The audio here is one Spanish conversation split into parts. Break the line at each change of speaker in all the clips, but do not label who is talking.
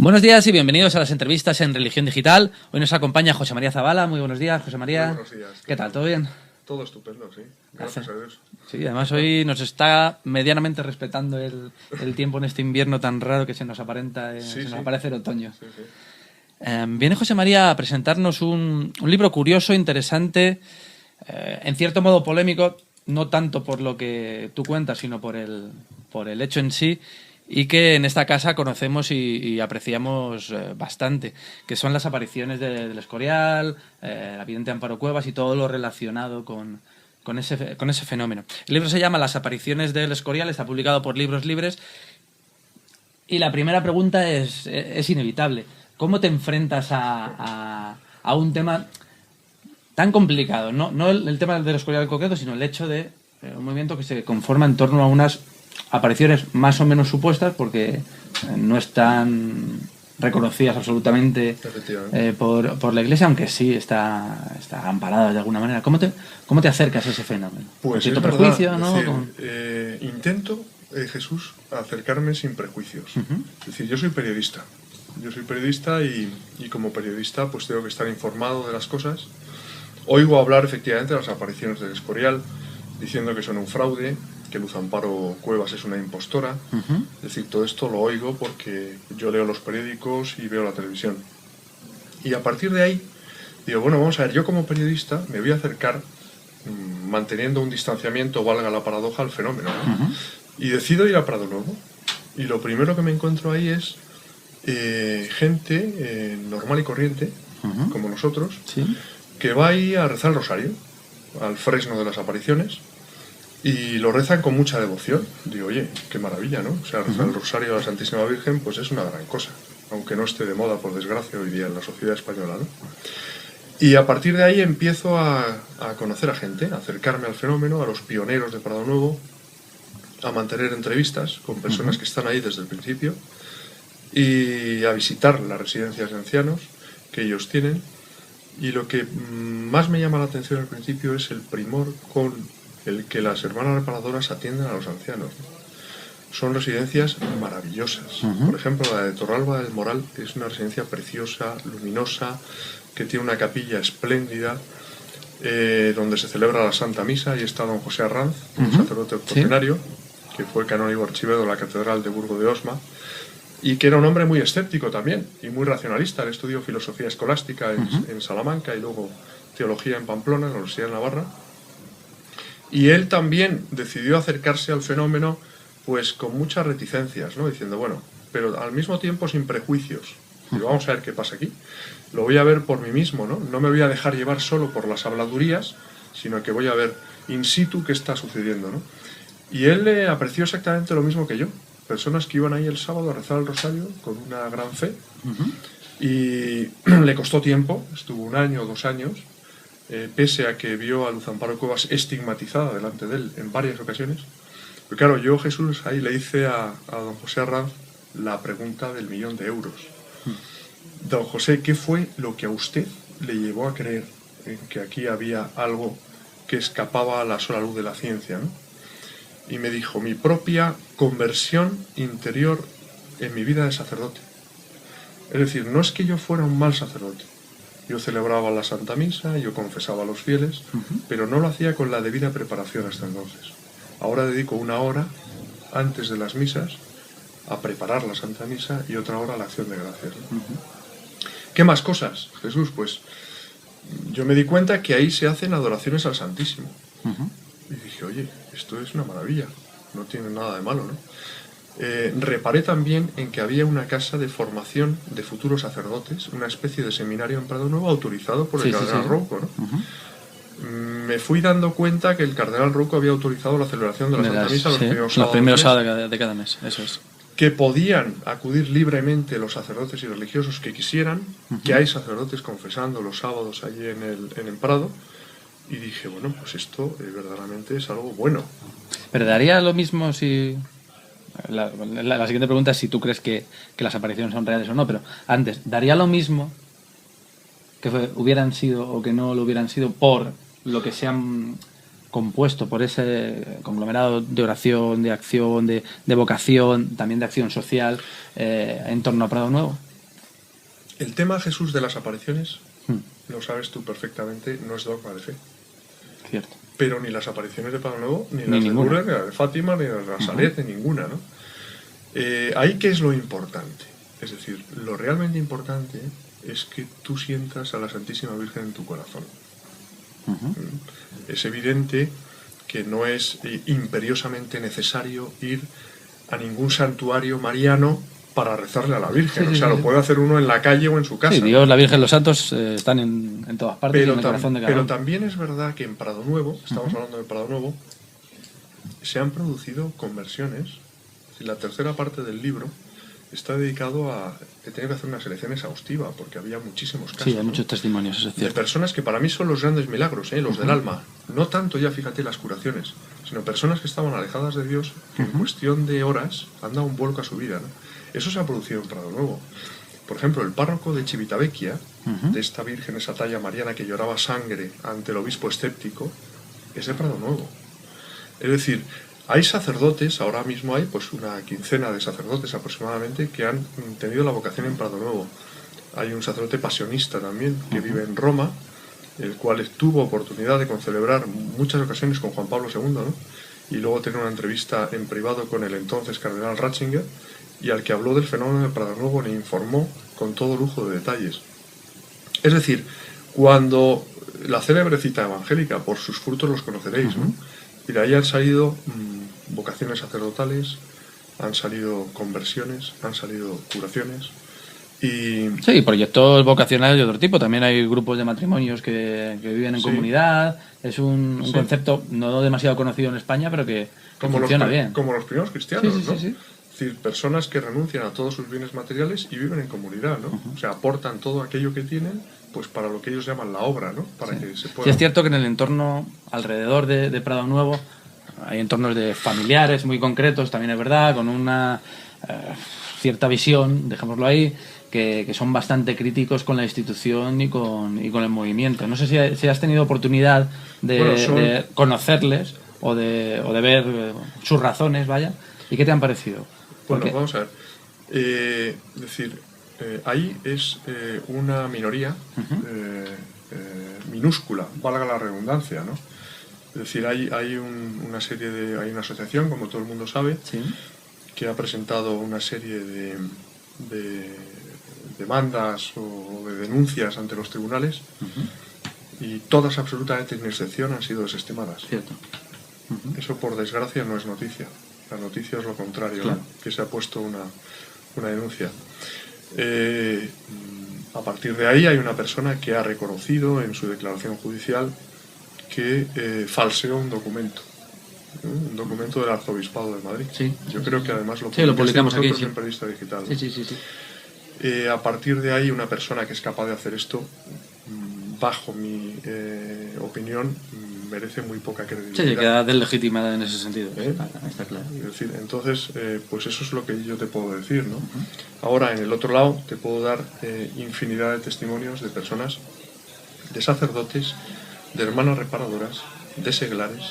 Buenos días y bienvenidos a las entrevistas en Religión Digital. Hoy nos acompaña José María Zavala. Muy buenos días, José María.
Muy buenos días.
¿Qué tal? ¿Todo bien?
Todo estupendo, sí. Gracias a Dios.
Sí, además hoy nos está medianamente respetando el tiempo en este invierno tan raro que se nos aparenta, nos aparece el otoño.
Sí, sí.
Viene José María a presentarnos un libro curioso, interesante, en cierto modo polémico, no tanto por lo que tú cuentas, sino por el hecho en sí, y que en esta casa conocemos y apreciamos bastante, que son las apariciones del Escorial, la vidente Amparo Cuevas y todo lo relacionado con ese fenómeno. El libro se llama Las apariciones del Escorial, está publicado por Libros Libres, y la primera pregunta es inevitable. ¿Cómo te enfrentas a un tema tan complicado? No el tema del Escorial en concreto, sino el hecho de un movimiento que se conforma en torno a unas apariciones más o menos supuestas, porque no están reconocidas absolutamente por la Iglesia, aunque sí está amparada de alguna manera. ¿Cómo te acercas a ese fenómeno?
Pues
cierto prejuicio,
verdad,
¿no?
Intento, Jesús, acercarme sin prejuicios. Es decir, yo soy periodista. Y como periodista pues tengo que estar informado de las cosas. Oigo hablar efectivamente de las apariciones del Escorial, diciendo que son un fraude, que Luz Amparo Cuevas es una impostora. Es decir, todo esto lo oigo porque yo leo los periódicos y veo la televisión. Y a partir de ahí, digo, bueno, vamos a ver, yo como periodista me voy a acercar manteniendo un distanciamiento, valga la paradoja, al fenómeno, ¿no? Y decido ir a Prado Nuevo. Y lo primero que me encuentro ahí es gente normal y corriente, como nosotros,
¿Sí?
que va ahí a rezar el rosario, al fresno de las apariciones, y lo rezan con mucha devoción. Digo, oye, qué maravilla, ¿no? O sea, rezar el rosario a la Santísima Virgen, pues es una gran cosa, aunque no esté de moda, por desgracia, hoy día en la sociedad española, ¿no? Y a partir de ahí empiezo a conocer a gente, a acercarme al fenómeno, a los pioneros de Prado Nuevo, a mantener entrevistas con personas que están ahí desde el principio, y a visitar las residencias de ancianos que ellos tienen. Y lo que más me llama la atención al principio es el primor con el que las hermanas reparadoras atienden a los ancianos. Son residencias maravillosas. Por ejemplo, la de Torralba del Moral es una residencia preciosa, luminosa, que tiene una capilla espléndida, donde se celebra la Santa Misa, y está don José Arranz, un sacerdote octogenario, que fue canónigo archivero de la Catedral de Burgo de Osma, y que era un hombre muy escéptico también, y muy racionalista. Él estudió filosofía escolástica en Salamanca y luego teología en Pamplona, en la Universidad de Navarra. Y él también decidió acercarse al fenómeno pues con muchas reticencias, ¿no? Diciendo, bueno, pero al mismo tiempo sin prejuicios. Digo, vamos a ver qué pasa aquí. Lo voy a ver por mí mismo, ¿no? No me voy a dejar llevar solo por las habladurías, sino que voy a ver in situ qué está sucediendo, ¿no? Y él apreció exactamente lo mismo que yo. Personas que iban ahí el sábado a rezar el rosario con una gran fe, y le costó tiempo, estuvo 1 año o 2 años, pese a que vio a Luz Amparo Cuevas estigmatizada delante de él en varias ocasiones. Pero claro, yo, Jesús, ahí le hice a don José Arranz la pregunta del €1.000.000. Don José, ¿qué fue lo que a usted le llevó a creer en que aquí había algo que escapaba a la sola luz de la ciencia, ¿no? Y me dijo, mi propia conversión interior en mi vida de sacerdote. Es decir, no es que yo fuera un mal sacerdote. Yo celebraba la Santa Misa, yo confesaba a los fieles, pero no lo hacía con la debida preparación hasta entonces. Ahora dedico 1 hora antes de las misas a preparar la Santa Misa y otra hora a la acción de gracias, ¿no? ¿Qué más cosas, Jesús? Pues yo me di cuenta que ahí se hacen adoraciones al Santísimo. Y dije, oye, esto es una maravilla, no tiene nada de malo, ¿no? Reparé también en que había una casa de formación de futuros sacerdotes, una especie de seminario en Prado Nuevo autorizado por el cardenal Rouco, ¿no? Me fui dando cuenta que el cardenal Rouco había autorizado la celebración de la Santa Misa
los primeros sábados de cada mes, eso es.
Que podían acudir libremente los sacerdotes y religiosos que quisieran, que hay sacerdotes confesando los sábados allí en el Prado. Y dije, bueno, pues esto verdaderamente es algo bueno.
Pero daría lo mismo si... La siguiente pregunta es si tú crees que las apariciones son reales o no, pero antes, ¿daría lo mismo que hubieran sido o que no lo hubieran sido por lo que se han compuesto, por ese conglomerado de oración, de acción, de vocación, también de acción social en torno a Prado Nuevo?
El tema Jesús de las apariciones,
Mm,
lo sabes tú perfectamente, no es dogma de fe.
cierto.
Pero ni las apariciones de Padre Nuevo, ni
Ni
las de
ninguna.
Lourdes, ni las de Fátima, ni las de Nazaret, ni ninguna, ¿no? Ahí, ¿qué es lo importante? Es decir, lo realmente importante es que tú sientas a la Santísima Virgen en tu corazón.
Ujú.
Es evidente que no es imperiosamente necesario ir a ningún santuario mariano para rezarle a la Virgen.
Sí,
O
sí,
sea,
sí,
lo
sí.
puede hacer uno en la calle o en su casa.
Sí, Dios, la Virgen, los santos están en todas partes y en el corazón de cada
Pero
uno.
también es verdad que en Prado Nuevo, estamos
Ujú.
hablando de Prado Nuevo, se han producido conversiones. Es decir, la tercera parte del libro está dedicado a... He tenido que hacer una selección exhaustiva porque había muchísimos casos,
Sí, hay
¿no?
muchos testimonios, eso es
De
cierto.
personas que para mí son los grandes milagros, los del alma. No tanto ya, fíjate, las curaciones, sino personas que estaban alejadas de Dios, que en cuestión de horas han dado un vuelco a su vida, ¿no? Eso se ha producido en Prado Nuevo. Por ejemplo, el párroco de Civitavecchia, de esta Virgen, esa talla mariana que lloraba sangre ante el obispo escéptico, es de Prado Nuevo. Es decir, hay sacerdotes, ahora mismo hay pues una quincena de sacerdotes aproximadamente que han tenido la vocación en Prado Nuevo. Hay un sacerdote pasionista también que vive en Roma, el cual tuvo oportunidad de concelebrar muchas ocasiones con Juan Pablo II, ¿no? Y luego tener una entrevista en privado con el entonces cardenal Ratzinger, y al que habló del fenómeno de Prado Nuevo le informó con todo lujo de detalles. Es decir, cuando la célebre cita evangélica, por sus frutos los conoceréis, ¿no? Y de ahí han salido vocaciones sacerdotales, han salido conversiones, han salido curaciones. Y
Sí, proyectos vocacionales de otro tipo. También hay grupos de matrimonios que viven en
Sí.
comunidad. Es un
Sí.
concepto no demasiado conocido en España, pero que funciona bien.
como los primeros cristianos,
Sí, sí,
¿no?
sí, sí.
Es decir, personas que renuncian a todos sus bienes materiales y viven en comunidad, ¿no? O sea, aportan todo aquello que tienen, pues para lo que ellos llaman la obra, ¿no? Para que se pueda...
Sí, es cierto que en el entorno alrededor de Prado Nuevo hay entornos de familiares muy concretos, también es verdad, con una cierta visión, dejémoslo ahí, que son bastante críticos con la institución y con el movimiento. No sé si has tenido oportunidad de conocerles o de ver sus razones, vaya, y qué te han parecido.
Bueno,
Porque-
vamos a ver. Es decir, ahí es una minoría minúscula, valga la redundancia, ¿no? Es decir, hay una serie de... Hay una asociación, como todo el mundo sabe,
Sí.
que ha presentado una serie de demandas o de denuncias ante los tribunales y todas absolutamente sin excepción han sido desestimadas.
Cierto.
Eso por desgracia no es noticia. La noticia es lo contrario,
Claro.
¿no? Que se ha puesto una denuncia. A partir de ahí hay una persona que ha reconocido en su declaración judicial que falseó un documento. Un documento del Arzobispado de Madrid.
Sí.
Yo creo que además lo
Sí, lo publicamos aquí,
nosotros
sí.
en Periodista Digital.
Sí, sí, sí, sí.
A partir de ahí, una persona que es capaz de hacer esto, bajo mi opinión, merece muy poca credibilidad.
Sí, queda deslegitimada en ese sentido.
¿Eh?
Está claro.
Es decir, entonces, pues eso es lo que yo te puedo decir, ¿no? Ahora, en el otro lado, te puedo dar infinidad de testimonios de personas, de sacerdotes, de hermanas reparadoras, de seglares,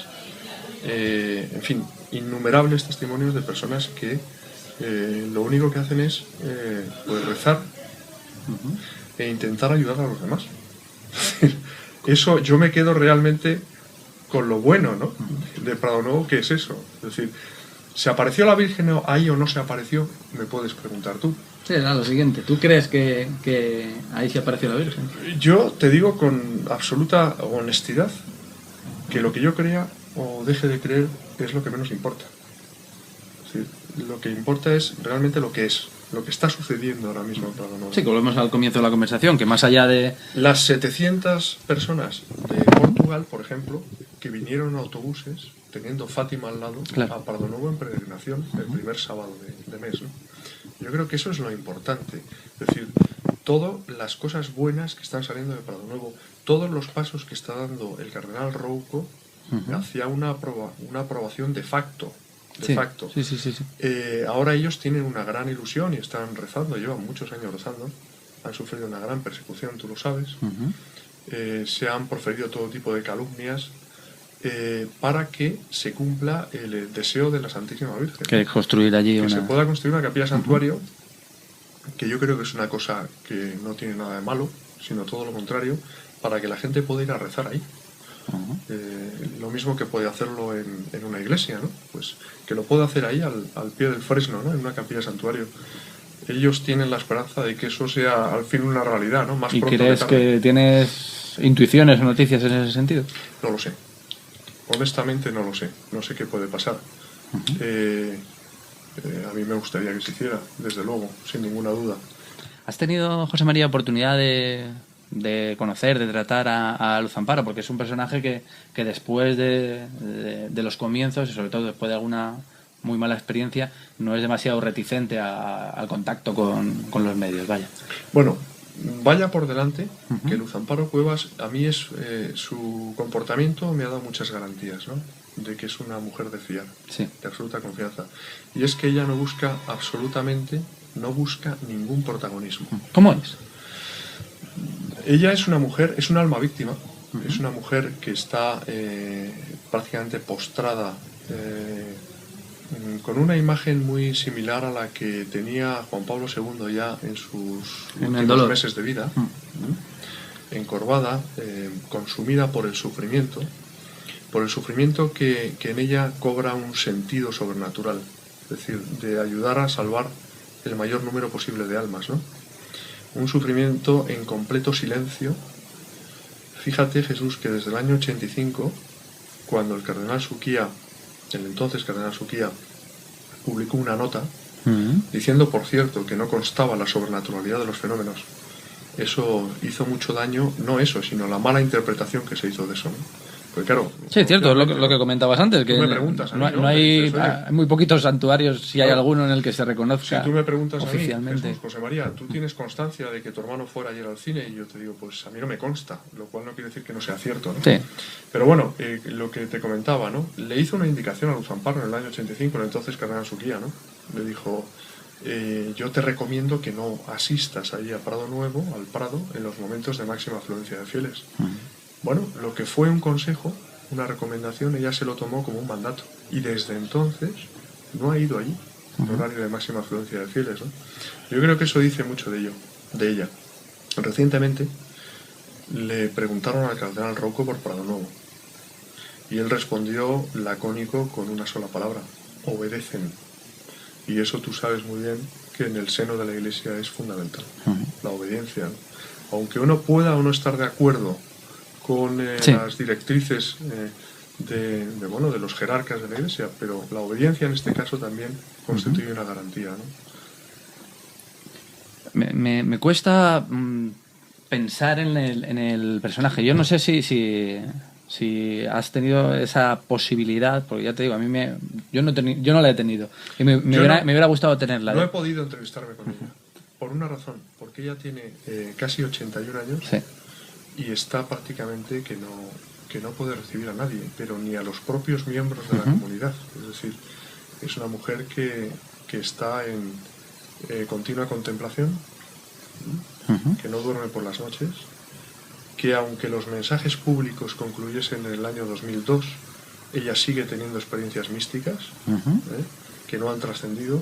en fin, innumerables testimonios de personas que lo único que hacen es pues rezar e intentar ayudar a los demás. Eso yo me quedo realmente con lo bueno, ¿no? De Prado Nuevo, ¿qué es eso? Es decir, ¿se apareció la Virgen ahí o no se apareció? Me puedes preguntar tú.
Sí, era lo siguiente. ¿Tú crees que ahí se apareció la Virgen?
Yo te digo con absoluta honestidad que lo que yo crea o deje de creer es lo que menos importa. Es decir, lo que importa es realmente lo que es, lo que está sucediendo ahora mismo en Prado Nuevo.
Sí, que volvemos al comienzo de la conversación, que más allá de...
Las 700 personas de Portugal, por ejemplo, que vinieron en autobuses, teniendo Fátima al lado,
Claro.
a Prado Nuevo en peregrinación, el primer sábado de mes, ¿no? Yo creo que eso es lo importante. Es decir, todas las cosas buenas que están saliendo de Prado Nuevo, todos los pasos que está dando el cardenal Rouco hacia una aprobación de facto.
Sí,
facto.
sí, sí, sí, sí.
Ahora ellos tienen una gran ilusión y están rezando, llevan muchos años rezando, han sufrido una gran persecución, tú lo sabes, se han proferido todo tipo de calumnias para que se cumpla el deseo de la Santísima Virgen.
Que construir allí
Que
una...
se pueda construir una capilla santuario que yo creo que es una cosa que no tiene nada de malo, sino todo lo contrario, para que la gente pueda ir a rezar ahí. Lo mismo que puede hacerlo en una iglesia, ¿no? Pues que lo pueda hacer ahí al pie del fresno, ¿no? En una capilla santuario. Ellos tienen la esperanza de que eso sea al fin una realidad, ¿no? Más
¿Y
pronto
crees
tarde.
que tienes intuiciones o noticias en ese sentido?
No lo sé. Honestamente no lo sé. No sé qué puede pasar. A mí me gustaría que se hiciera, desde luego, sin ninguna duda.
¿Has tenido, José María, oportunidad de conocer, de tratar a Luz Amparo? Porque es un personaje que después de los comienzos, y sobre todo después de alguna muy mala experiencia, no es demasiado reticente al contacto con los medios, vaya.
Bueno, vaya por delante que Luz Amparo Cuevas, a mí su comportamiento me ha dado muchas garantías, ¿no? De que es una mujer de fiar,
Sí.
de absoluta confianza. Y es que ella no busca ningún protagonismo.
¿Cómo es?
Ella es una mujer, es un alma víctima, es una mujer que está prácticamente postrada, con una imagen muy similar a la que tenía Juan Pablo II ya en sus últimos meses de vida, encorvada, consumida por el sufrimiento que en ella cobra un sentido sobrenatural, es decir, de ayudar a salvar el mayor número posible de almas, ¿no? Un sufrimiento en completo silencio. Fíjate, Jesús, que desde el año 85, cuando el cardenal Suquía, el entonces cardenal Suquía, publicó una nota diciendo, por cierto, que no constaba la sobrenaturalidad de los fenómenos, eso hizo mucho daño, no eso, sino la mala interpretación que se hizo de eso, ¿no? Porque claro,
sí, es cierto, es lo que comentabas antes, que
tú me preguntas a mí,
no hay,
dices,
hay muy poquitos santuarios, si hay alguno en el que se reconozca
si tú me preguntas
oficialmente.
a mí, Jesús, José María, ¿tú tienes constancia de que tu hermano fuera ayer al cine? Y yo te digo, pues a mí no me consta, lo cual no quiere decir que no sea cierto, ¿no?
Sí.
Pero bueno, lo que te comentaba, ¿no? Le hizo una indicación a Luz Amparo en el año 85, el entonces cardenal Suquía, ¿no? Le dijo, yo te recomiendo que no asistas allí a Prado Nuevo, al Prado, en los momentos de máxima afluencia de fieles. Bueno, lo que fue un consejo, una recomendación, ella se lo tomó como un mandato. Y desde entonces no ha ido allí, en horario de máxima afluencia de fieles, ¿no? Yo creo que eso dice mucho de ella. Recientemente le preguntaron al cardenal Rouco por Prado Nuevo. Y él respondió lacónico con una sola palabra: obedecen. Y eso tú sabes muy bien que en el seno de la Iglesia es fundamental, la obediencia, ¿no? Aunque uno pueda o no estar de acuerdo con las directrices de los jerarcas de la Iglesia, pero la obediencia en este caso también constituye una garantía, ¿no?
Me cuesta pensar en el personaje. Yo no sé si has tenido esa posibilidad, porque ya te digo, yo no la he tenido. Y me hubiera gustado tenerla.
No he podido entrevistarme con ella, por una razón, porque ella tiene casi 81 años.
Sí.
Y está prácticamente que no puede recibir a nadie, pero ni a los propios miembros de la comunidad. Es decir, es una mujer que está en continua contemplación, que no duerme por las noches, que aunque los mensajes públicos concluyesen en el año 2002, ella sigue teniendo experiencias místicas que no han trascendido,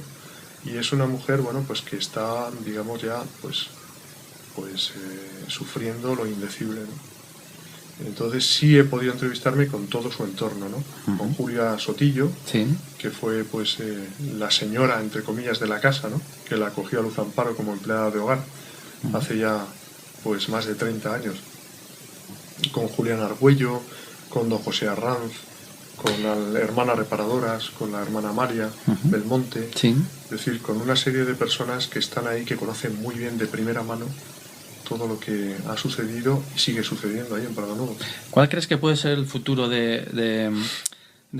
y es una mujer, bueno, pues que está, digamos, ya sufriendo lo indecible, ¿no? Entonces sí he podido entrevistarme con todo su entorno, ¿no? Con Julia Sotillo,
sí,
que fue pues la señora, entre comillas, de la casa, ¿no? Que la acogió a Luz Amparo como empleada de hogar hace ya pues más de 30 años. Con Julián Argüello, con don José Arranz, con la hermana Reparadoras, con la hermana María Belmonte,
sí.
Es decir, con una serie de personas que están ahí, que conocen muy bien de primera mano todo lo que ha sucedido y sigue sucediendo ahí en Prado Nuevo.
¿Cuál crees que puede ser el futuro de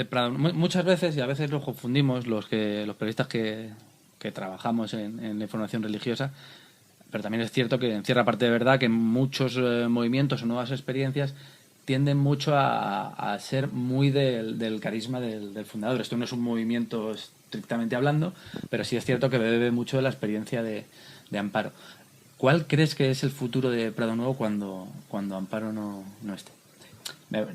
Prado? Muchas veces, y a veces lo confundimos los periodistas que trabajamos en la información religiosa, pero también es cierto que en cierta parte de verdad que muchos movimientos o nuevas experiencias tienden mucho a ser muy del carisma del fundador. Esto no es un movimiento estrictamente hablando, pero sí es cierto que bebe mucho de la experiencia de Amparo. ¿Cuál crees que es el futuro de Prado Nuevo cuando Amparo no esté?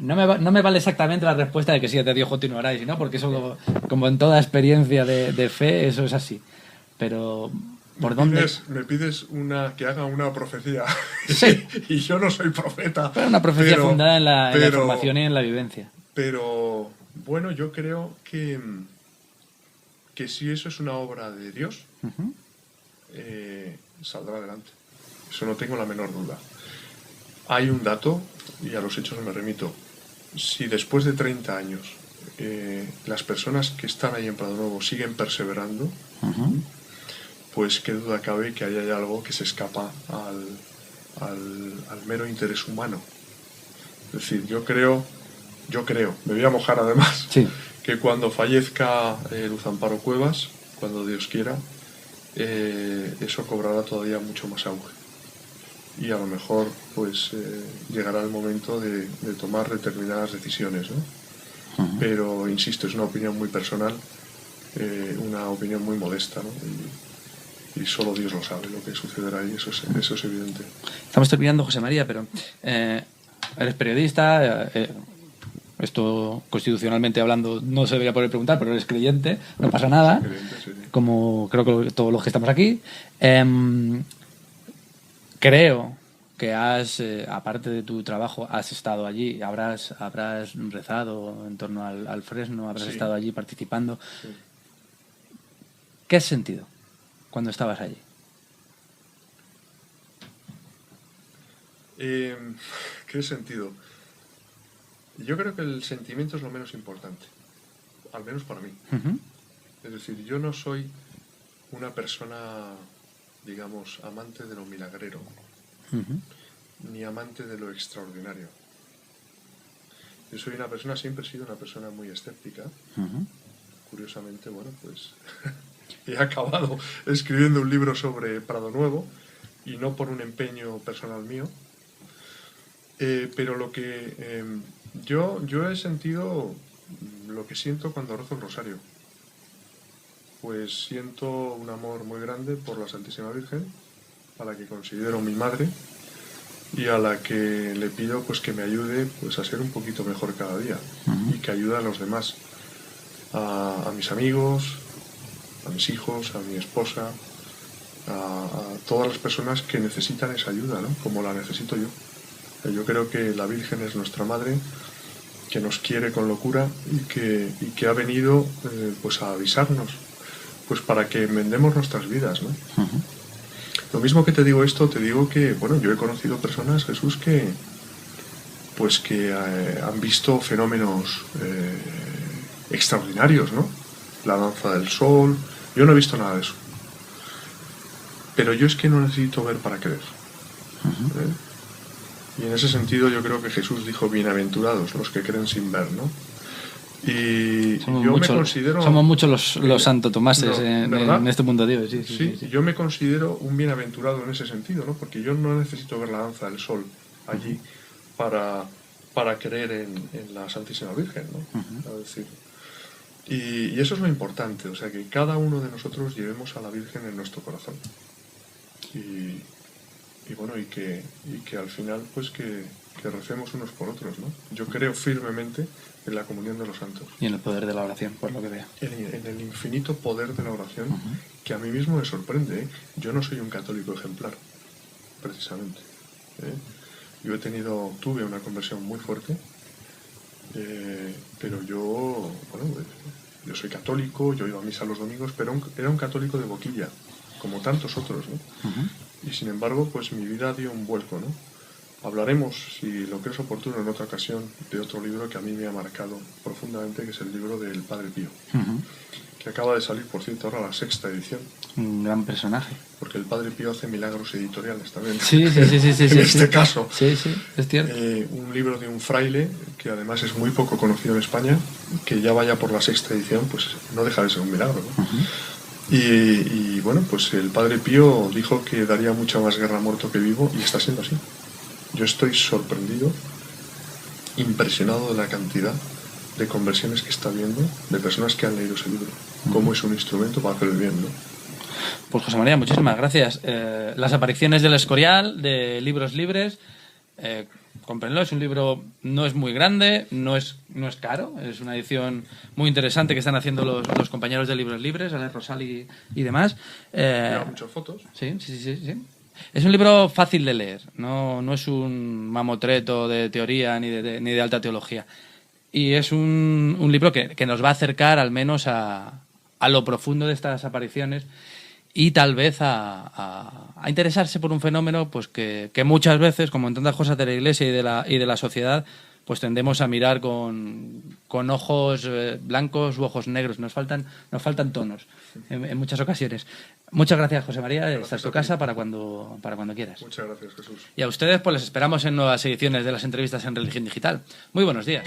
No me vale exactamente la respuesta de que sí, de Dios continuará, y si no, porque eso, como en toda experiencia de fe, eso es así. Pero ¿Por dónde?
Me pides que haga una profecía.
Sí.
Y yo no soy profeta.
Pero una profecía fundada en la información y en la vivencia.
Pero, bueno, yo creo que si eso es una obra de Dios, saldrá adelante. Eso no tengo la menor duda. Hay un dato, y a los hechos me remito. Si después de 30 años las personas que están ahí en Prado Nuevo siguen perseverando, pues qué duda cabe que ahí hay algo que se escapa al mero interés humano. Es decir, yo creo, me voy a mojar además,
sí,
que cuando fallezca Luz Amparo Cuevas, cuando Dios quiera, eso cobrará todavía mucho más auge. Y a lo mejor pues llegará el momento de tomar determinadas decisiones, ¿no? Pero, insisto, es una opinión muy personal, una opinión muy modesta, ¿no? Y solo Dios lo sabe lo que sucederá ahí, eso es evidente.
Estamos terminando, José María, pero eres periodista, esto constitucionalmente hablando no se debería poder preguntar, pero eres creyente, no pasa nada,
Sí.
como creo que todos los que estamos aquí. Creo que aparte de tu trabajo, has estado allí, habrás rezado en torno al Fresno, habrás estado allí participando.
Sí.
¿Qué has sentido cuando estabas allí?
¿Qué sentido? Yo creo que el sentimiento es lo menos importante, al menos para mí. Es decir, yo no soy una persona, digamos, amante de lo milagrero, ni amante de lo extraordinario. Yo soy una persona, siempre he sido una persona muy escéptica. Curiosamente, bueno, pues he acabado escribiendo un libro sobre Prado Nuevo, y no por un empeño personal mío, pero lo que yo he sentido, lo que siento cuando rezo el rosario, pues siento un amor muy grande por la Santísima Virgen, a la que considero mi madre y a la que le pido pues que me ayude pues a ser un poquito mejor cada día y que ayude a los demás, a mis amigos, a mis hijos, a mi esposa, a todas las personas que necesitan esa ayuda, ¿no? Como la necesito yo. Yo creo que la Virgen es nuestra madre, que nos quiere con locura y que ha venido pues a avisarnos, pues para que enmendemos nuestras vidas, ¿no? Lo mismo que te digo esto, te digo que, bueno, yo he conocido personas, Jesús, que han visto fenómenos extraordinarios, ¿no? La danza del sol. Yo no he visto nada de eso. Pero yo es que no necesito ver para creer. Y en ese sentido yo creo que Jesús dijo: bienaventurados los que creen sin ver, ¿no? Y me considero...
Somos muchos los Santo Tomases en este mundo de Dios. Sí,
yo me considero un bienaventurado en ese sentido, ¿no? Porque yo no necesito ver la danza del sol allí para creer en la Santísima Virgen, ¿no? Es decir, y eso es lo importante, o sea, que cada uno de nosotros llevemos a la Virgen en nuestro corazón. Y bueno, y que al final pues que recemos unos por otros, ¿no? Yo creo firmemente en la comunión de los santos.
Y en el poder de la oración, por lo que veo.
En el infinito poder de la oración, que a mí mismo me sorprende, ¿eh? Yo no soy un católico ejemplar, precisamente. Yo tuve una conversión muy fuerte, pero yo soy católico, yo iba a misa los domingos, pero era un católico de boquilla, como tantos otros, ¿no? Y sin embargo, pues mi vida dio un vuelco, ¿no? Hablaremos, si lo crees oportuno, en otra ocasión, de otro libro que a mí me ha marcado profundamente, que es el libro del Padre Pío, que acaba de salir, por cierto, ahora la 6ª edición.
Un gran personaje.
Porque el Padre Pío hace milagros editoriales también.
Sí.
En este caso.
Sí, es cierto.
Un libro de un fraile, que además es muy poco conocido en España, que ya vaya por la 6ª edición, pues no deja de ser un milagro, ¿no? Y bueno, pues el Padre Pío dijo que daría mucha más guerra muerto que vivo, y está siendo así. Yo estoy sorprendido, impresionado de la cantidad de conversiones que está viendo, de personas que han leído ese libro, cómo es un instrumento para hacer el bien, ¿no?
Pues José María, muchísimas gracias. Las apariciones del Escorial, de Libros Libres, cómprenlo. Es un libro, no es muy grande, no es caro, es una edición muy interesante que están haciendo los compañeros de Libros Libres, Alex Rosal y demás.
Lleva muchas fotos.
Sí. Es un libro fácil de leer, no es un mamotreto de teoría ni de alta teología. Y es un libro que nos va a acercar al menos a lo profundo de estas apariciones y tal vez a interesarse por un fenómeno pues que muchas veces, como en tantas cosas de la Iglesia y de la sociedad, pues tendemos a mirar con ojos blancos u ojos negros. Nos faltan tonos en muchas ocasiones. Muchas gracias, José María. Esta es tu casa para cuando quieras.
Muchas gracias, Jesús.
Y a ustedes pues les esperamos en nuevas ediciones de las entrevistas en Religión Digital. Muy buenos días.